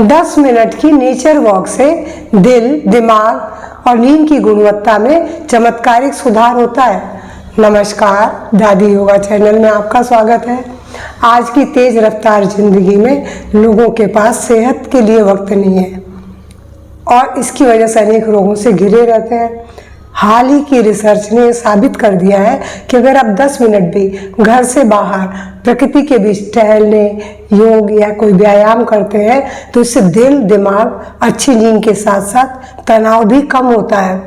10 minute की nature walk से दिल, दिमाग और नींद की गुणवत्ता में चमत्कारिक सुधार होता है। नमस्कार, दादी योगा चैनल में आपका स्वागत है। आज की तेज रफ्तार जिंदगी में लोगों के पास सेहत के लिए वक्त नहीं है और इसकी वजह से अनेक रोगों से घिरे रहते हैं। हाल ही की रिसर्च ने साबित कर दिया है कि अगर आप 10 मिनट भी घर से बाहर प्रकृति के बीच टहलने, योग या कोई व्यायाम करते हैं तो इससे दिल, दिमाग, अच्छी नींद के साथ साथ तनाव भी कम होता है।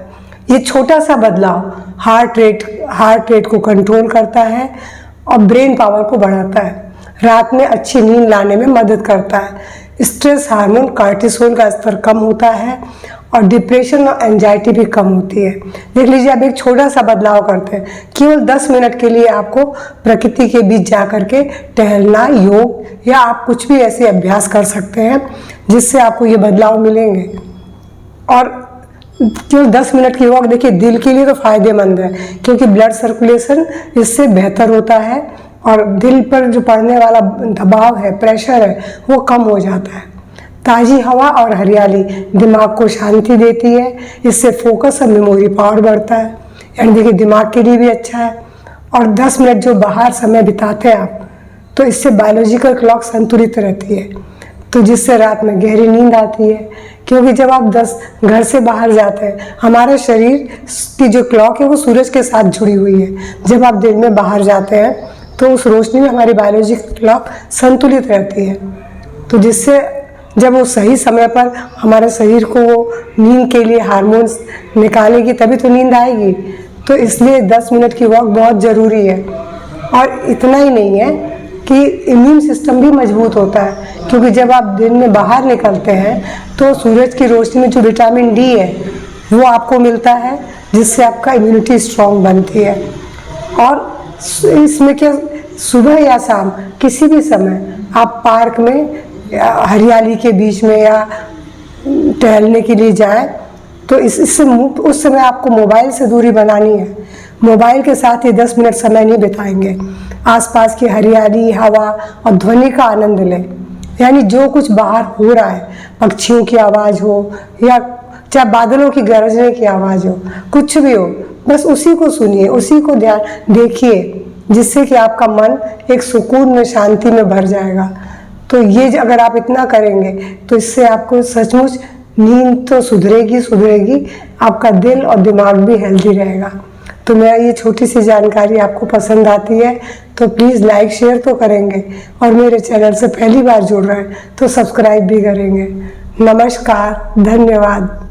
ये छोटा सा बदलाव हार्ट रेट को कंट्रोल करता है और ब्रेन पावर को बढ़ाता है। रात में अच्छी नींद लाने में मदद करता है। स्ट्रेस हार्मोन कार्टिसोल का स्तर कम होता है और डिप्रेशन और एंजाइटी भी कम होती है। देख लीजिए, आप एक छोटा सा बदलाव करते हैं, केवल 10 मिनट के लिए आपको प्रकृति के बीच जा कर के टहलना, योग या आप कुछ भी ऐसे अभ्यास कर सकते हैं जिससे आपको ये बदलाव मिलेंगे। और केवल 10 मिनट की वॉक देखिए दिल के लिए तो फायदेमंद है क्योंकि ब्लड सर्कुलेशन इससे बेहतर होता है और दिल पर जो पड़ने वाला दबाव है, प्रेशर है, वो कम हो जाता है। ताज़ी हवा और हरियाली दिमाग को शांति देती है। इससे फोकस और मेमोरी पावर बढ़ता है, यानी देखिए दिमाग के लिए भी अच्छा है। और 10 मिनट जो बाहर समय बिताते हैं आप, तो इससे बायोलॉजिकल क्लॉक संतुलित रहती है, तो जिससे रात में गहरी नींद आती है। क्योंकि जब आप घर से बाहर जाते हैं, हमारे शरीर की जो क्लॉक है वो सूरज के साथ जुड़ी हुई है। जब आप दिन में बाहर जाते हैं तो उस रोशनी में हमारी बायोलॉजिकल क्लॉक संतुलित रहती है, तो जिससे जब वो सही समय पर हमारे शरीर को वो नींद के लिए हार्मोन्स निकालेगी तभी तो नींद आएगी। तो इसलिए 10 मिनट की वॉक बहुत ज़रूरी है। और इतना ही नहीं है कि इम्यून सिस्टम भी मजबूत होता है, क्योंकि जब आप दिन में बाहर निकलते हैं तो सूरज की रोशनी में जो विटामिन डी है वो आपको मिलता है, जिससे आपका इम्यूनिटी स्ट्रॉन्ग बनती है। और इसमें क्या, सुबह या शाम किसी भी समय आप पार्क में हरियाली के बीच में या टहलने के लिए जाएं तो इससे उस समय आपको मोबाइल से दूरी बनानी है। मोबाइल के साथ ही 10 मिनट समय नहीं बिताएंगे। आसपास की हरियाली, हवा और ध्वनि का आनंद लें, यानी जो कुछ बाहर हो रहा है, पक्षियों की आवाज़ हो या चाहे बादलों की गरजने की आवाज़ हो, कुछ भी हो, बस उसी को सुनिए, उसी को ध्यान देखिए, जिससे कि आपका मन एक सुकून में, शांति में भर जाएगा। तो ये अगर आप इतना करेंगे तो इससे आपको सचमुच नींद तो सुधरेगी, आपका दिल और दिमाग भी हेल्दी रहेगा। तो मेरा ये छोटी सी जानकारी आपको पसंद आती है तो प्लीज़ लाइक शेयर तो करेंगे, और मेरे चैनल से पहली बार जुड़ रहे हैं तो सब्सक्राइब भी करेंगे। नमस्कार, धन्यवाद।